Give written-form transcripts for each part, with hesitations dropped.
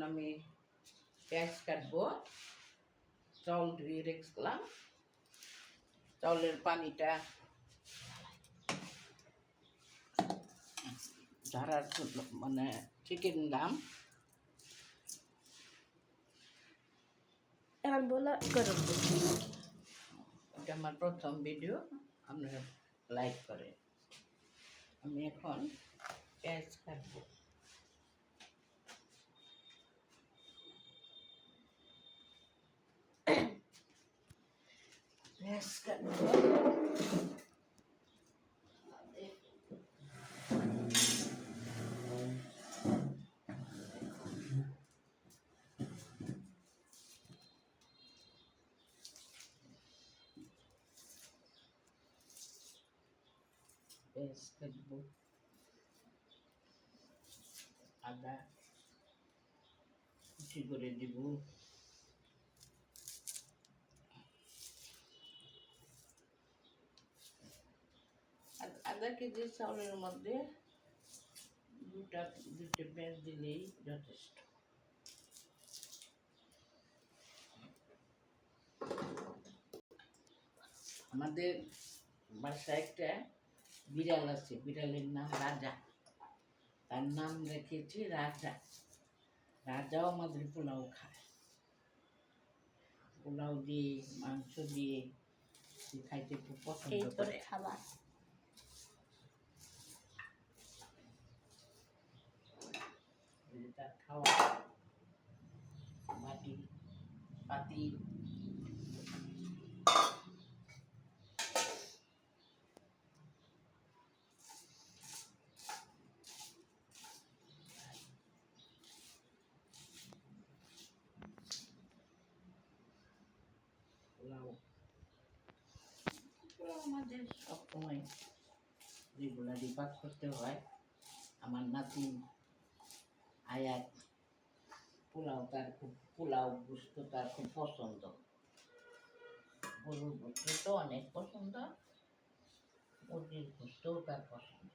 আমি পেঁয়াজ কাটবো। চাউল ধুয়ে রেখেছিলাম, চাউলের পানিটা ঝাড়ার জন্য মানে ছেঁকে নিলাম। এটা আমার প্রথম ভিডিও, আপনারা লাইক করে। আমি এখন পেঁয়াজ কাটবো। পেঁয়াজ কাটবো। পেঁয়াজ কাটবো, আদা কুচি করে দিব, আধা কেজি চাউলের মধ্যে দুটো পেঁয়াজ দিলেই যথেষ্ট। আমাদের বাসায় একটা বিড়াল আছে, বিড়ালের নাম রাজা, তার নাম রেখেছি রাজা। রাজাও আমাদের পোলাও খায়, পোলাও দিয়ে মাংস দিয়ে খাইতে খুব পছন্দ করে। খাবার তার খাওয়া বাটি পাতি পোলাও আমাদের সবসময় রেগুলারই পাক করতে হয়। আমার নাতি আয়াত পোলাও গোস্ত তার খুব পছন্দ, গরুর গোস্ত তো অনেক পছন্দ, মুরগির গোস্তও তার পছন্দ।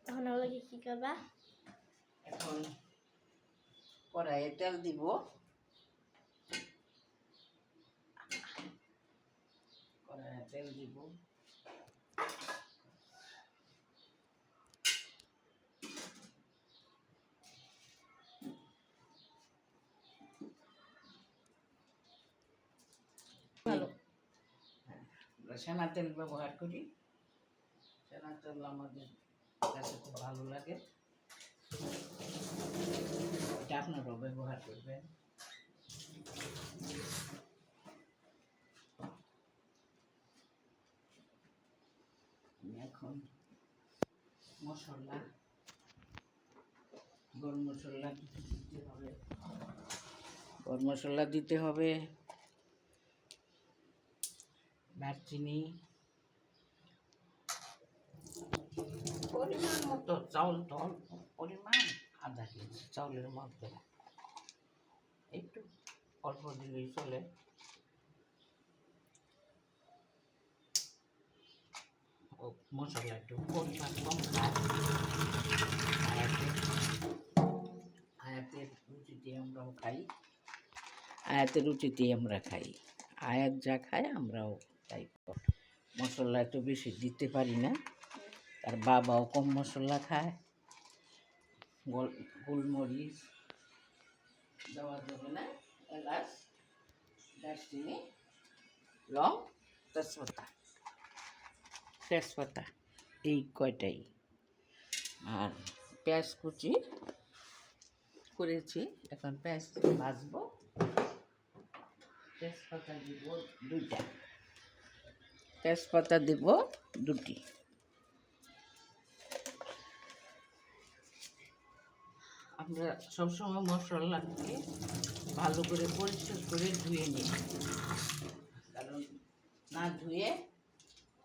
তখন ওগুলোকে কি করবা? এখন কড়াইয়ে তেল দিব, কড়াইয়ে তেল দিব, সেনা তেল ব্যবহার করি। সেনা তেল আমাদের কাছে খুব ভালো লাগে, এটা আপনারাও ব্যবহার করবেন। এখন মশলা, গরম মশলা দিতে হবে, গরম মশলা দিতে হবে, দারচিনি, পরিমাণ মতো চাউল, পরিমাণ আধা কেজি চাউলের মধ্যে একটু অল্প দিলেই চলে। মশলা একটু পরিমাণ কম খায়, আয়াতের রুচিতে আমরাও খাই, আয়াতের রুচিতে আমরা খাই, আয়াত যা খায় আমরাও তাই। মশলা একটু বেশি দিতে পারি না, তার বাবাও কম মশলা খায়। গোলমরিচ দেওয়া যাবে না, এলাচ, দারচিনি, লং, তেজপাতা এই কয়টাই। আর পেঁয়াজ কুচি করেছি, এখন পেঁয়াজ ভাজবো। তেজপাতা দিব দুইটা, তেজপাতা দিব দুটি। আমরা সবসময় মশলাকে ভালো করে পরিষ্কার করে ধুয়ে নিই, কারণ না ধুয়ে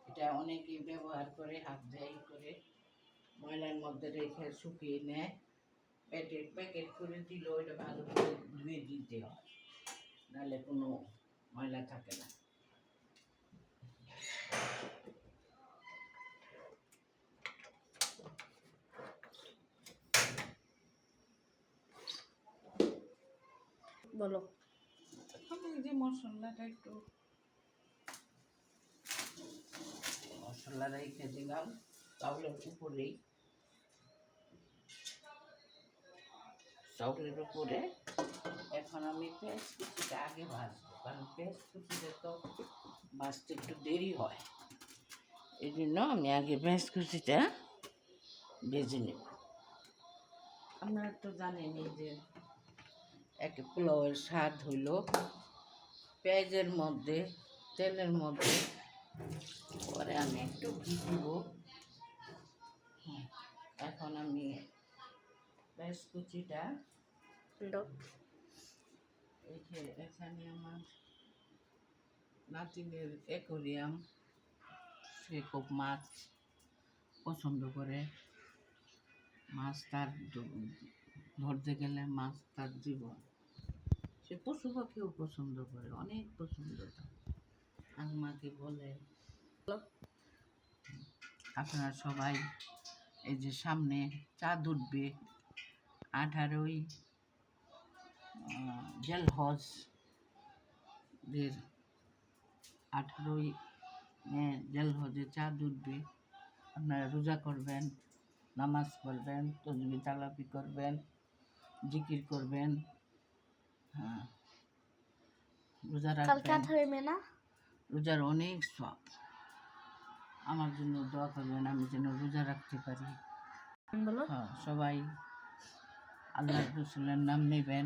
এটা অনেকে ব্যবহার করে হাত দেয় করে ময়লার মধ্যে রেখে শুকিয়ে নেয়, প্যাকেট করে দিলেও এটা ভালো করে ধুয়ে দিতে হয়, নাহলে কোনো ময়লা থাকে না। বলো। এখন এই যে মশলাটা একটু মশলা রেখে দিলাম চাউলের উপরেই, চাউলের উপরে। এখন আমি পেঁয়াজ কুচিটা আগে ভাজবো, কারণ পেঁয়াজ কুচিটা তো ভাজতে একটু দেরি হয়, এই জন্য আমি আগে পেঁয়াজ কুচিটা ভেজে নেব। আপনারা তো জানেনই যে এক পোলাওয়ের স্বাদ হইল পেঁয়াজের মধ্যে, তেলের মধ্যে। পরে আমি একটু ঘি দিব। এখন আমি পেঁয়াজ কুচিটা দাও। এই যে এখানে আমার নাতিনের অ্যাকোয়ারিয়াম, সে খুব মাছ পছন্দ করে। মাছ তার ধরতে গেলে মাছ তার জীবন। সে পশু পাখিও পছন্দ করে, অনেক পছন্দ তার। আমাকে বলে আপনারা সবাই এই যে সামনে চাঁদ উঠবে 18ই জেলহজের 18ই জেলহজে চাঁদ উঠবে। আপনারা রোজা করবেন, নামাজ পড়বেন, তসবিহ তালাপি করবেন, জিকির করবেন। হ্যাঁ, রোজা কালকে রাখবেন। 18 মে না? রোজার অনেক সওয়াব। আমার জন্য দোয়া করবেন, আমি যেন রোজা রাখতে পারি। বলো। হ্যাঁ, সবাই আল্লাহ রসুলের নাম নেবেন,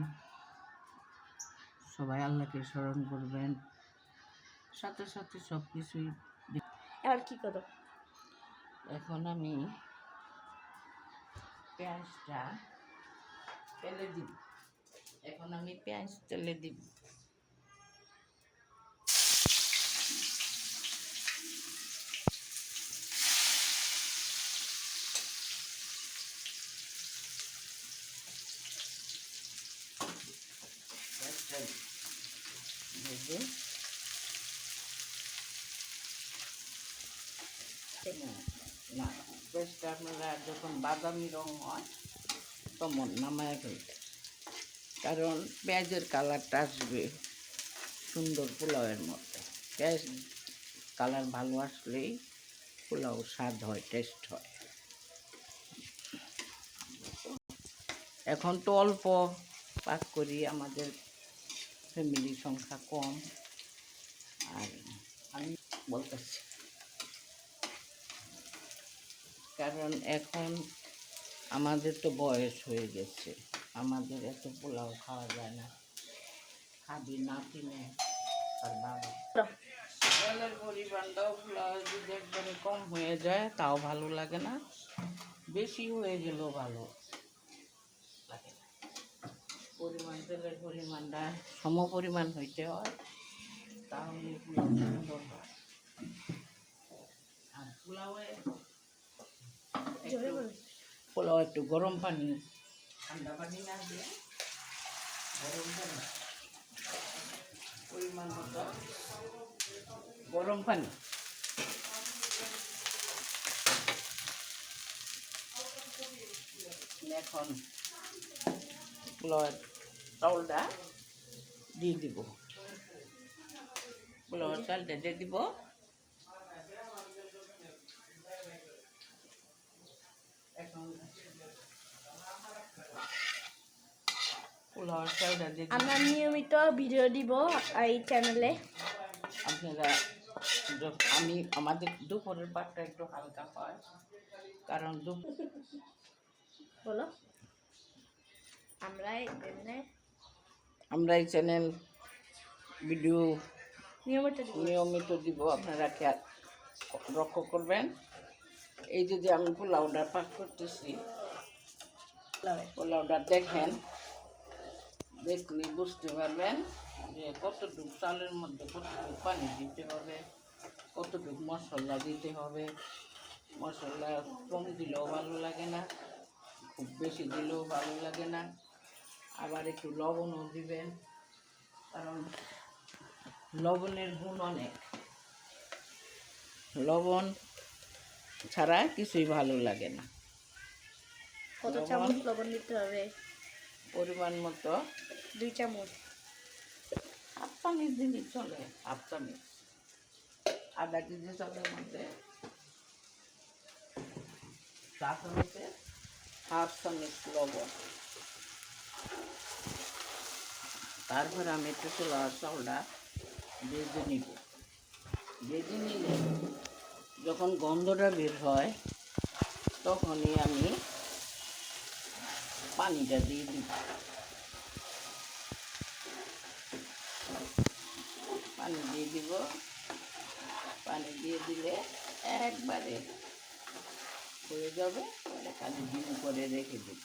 সবাই আল্লাহকে স্মরণ করবেন, সাথে সাথে সব কিছুই। এবার কি করো? এখন আমি পেঁয়াজটা তেলে দিব। এখন আমি পেঁয়াজ তেলে দিব। পেঁয়াজটা ভেজে না, পেঁয়াজটা আপনারা যখন বাদামি রং হয় তখন নামায় ফেলতে, কারণ পেঁয়াজের কালারটা আসবে সুন্দর পোলাওয়ের মধ্যে। পেঁয়াজ কালার ভালো আসলেই পোলাও স্বাদ হয়, টেস্ট হয়। এখন তো অল্প পাক করি, আমাদের ফ্যামিলির সংখ্যা কম। আর আমি বলতেছি কারণ এখন আমাদের তো বয়স হয়ে গেছে, আমাদের এত পোলাও খাওয়া যায় না। খাবি না কিনে আর বাবা তেলের পরিমাণটাও পোলাও যদি একবারে কম হয়ে যায় তাও ভালো লাগে না, বেশি হয়ে গেলেও ভালো লাগে না। তেলের পরিমাণটা সম পরিমাণ হইতে হয়, তাহলে পোলাও সুন্দর হয়। আর পোলাও একটু গরম পানি, ঠান্ডা পানি না দিয়ে গরম পানি, পরিমাণ মতো গরম পানি। এখন পোলাওয়ের চাউলটা দিয়ে দিব, পোলাওয়ের চালটা দিয়ে দিব। এখন পোলাওয়ের চালটা দিয়ে আমরা নিয়মিত ভিডিও দিব এই চ্যানেলে। আপনারা আমি আমাদের দুপুরের পাটটা একটু হালকা হয়, কারণ বলো। আমরা এই চ্যানেল ভিডিও নিয়মিত নিয়মিত দিব, আপনারা খেয়াল লক্ষ্য করবেন। এই যে আমি পোলাওটা পাক করতেছি, পোলাওটা দেখেন, দেখলে বুঝতে পারবেন যে কতটুকু চালের মধ্যে কতটুকু পানি দিতে হবে, কতটুকু মশলা দিতে হবে। মশলা কম দিলেও ভালো লাগে না, খুব বেশি দিলেও ভালো লাগে না। আবার একটু লবণও দিবেন, কারণ লবণের গুণ অনেক, লবণ ছাড়া কিছুই ভালো লাগে না। কত চামচ লবণ দিতে হবে? পরিমাণ মতো 2 চামচ। হাফ চামচ দিলে চলে, হাফ চামচ। আধা কেজি চালের মধ্যে চা চামচের হাফ চামচ লবণ। তারপর আমি একটু ছোলার চালটা ভেজে নিব। ভেজে নিলে যখন গন্ধটা বের হয় তখনই আমি পানিটা দিয়ে দিব। পানি দিয়ে দিব। পানি দিয়ে দিলে একবারে হয়ে যাবে। খালি ডিম করে রেখে দিব,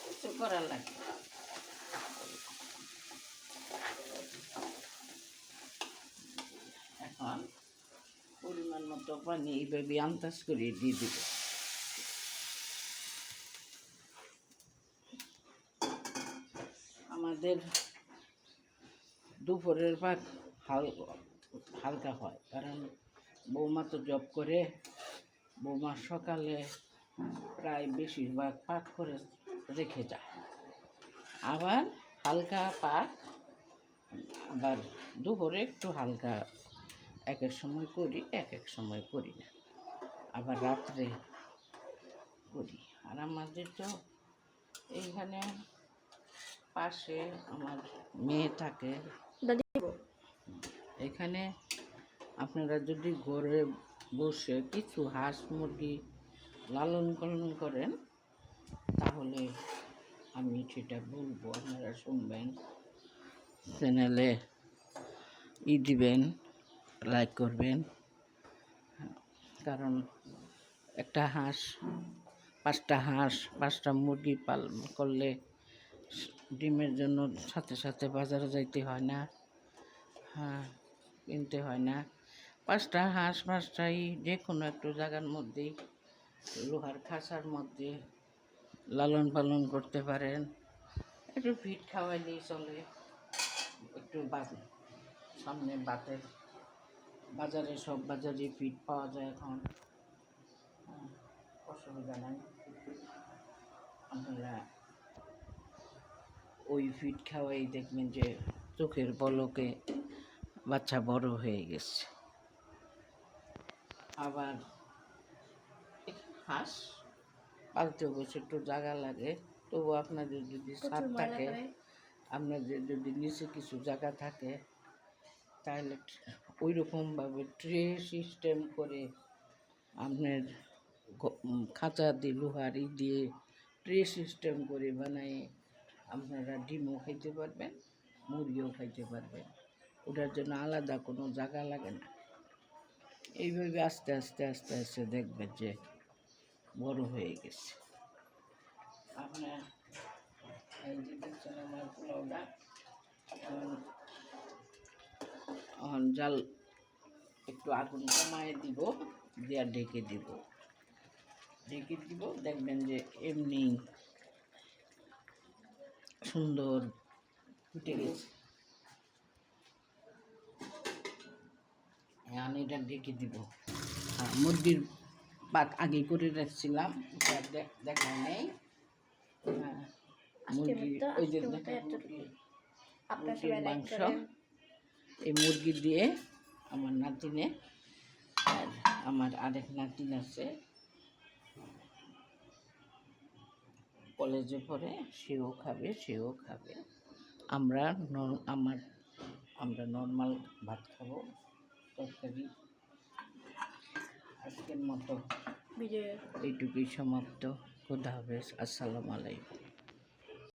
কিছু করার লাগে। এখন পরিমাণ মতো পানি এইভাবে আন্দাজ করে দিয়ে দিব। আমাদের দুপুরের ভাত হালকা হয়, কারণ বৌমা তো জব করে। বৌমা সকালে প্রায় বেশিরভাগ পাক করে রেখে যায়, আবার হালকা পাক, আবার দুপুরে একটু হালকা এক এক সময় করি, এক এক সময় করি না, আবার রাত্রে করি। আর আমাদের তো এইখানে পাশে আমার মেয়ে থাকে। এখানে আপনারা যদি ঘরে বসে কিছু হাঁস মুরগি লালন পালন করেন তাহলে আমি সেটা বলবো, আপনারা শুনবেন, চ্যানেলে দিবেন, লাইক করবেন। কারণ একটা হাঁস, 5টা হাঁস 5টা মুরগি পালন করলে ডিমের জন্য সাথে সাথে বাজারে যাইতে হয় না, হ্যাঁ, কিনতে হয় না। 5টা হাঁস 5টাই যে কোনো একটু জায়গার মধ্যেই লোহার খাঁচার মধ্যে লালন পালন করতে পারেন। একটু ফিট খাওয়াইলেই চলে। একটু সামনে বাজারে সব বাজারে ফিট পাওয়া যায় এখন, অসুবিধা নাই। আপনারা ওই ফিট খাওয়াই দেখবেন যে চোখের পলকে বাচ্চা বড় হয়ে গেছে। আবার হাঁস পালতে অবশ্য একটু জায়গা লাগে, তবু আপনাদের যদি ছাদ থাকে, আপনাদের যদি নিচে কিছু জায়গা থাকে, তাহলে ওই রকমভাবে ট্রে সিস্টেম করে আপনার খাঁচা দিয়ে লোহারি দিয়ে ট্রে সিস্টেম করে বানাই আপনারা ডিমও খাইতে পারবেন, মুরগিও খাইতে পারবেন। ওটার জন্য আলাদা কোনো জায়গা লাগে না। এইভাবে আস্তে আস্তে আস্তে আস্তে দেখবেন যে বড় হয়ে গেছে। আপনার এই যে দেখছেন আমার পোলাওটা, এখন জাল একটু আগুন কমায় দিব, দিয়ে ঢেকে দিব। দেখবেন যে এমনি সুন্দর ফুটে গেছে। এখন এটা ঢেকে দিব। মুরগির পাক আগে করে রাখছিলাম, দেখা নেই। মুরগি ওই যে মুরগির মাংস, এই মুরগি দিয়ে আমার নাতিনে, আর আমার আরেক নাতিন আছে কলেজে পড়ে, সেও খাবে। আমরা নর্মাল ভাত খাবো, তরকারি। আজকের মতো এইটুকুই সমাপ্ত। খোদা হাফেজ, আসসালামু আলাইকুম।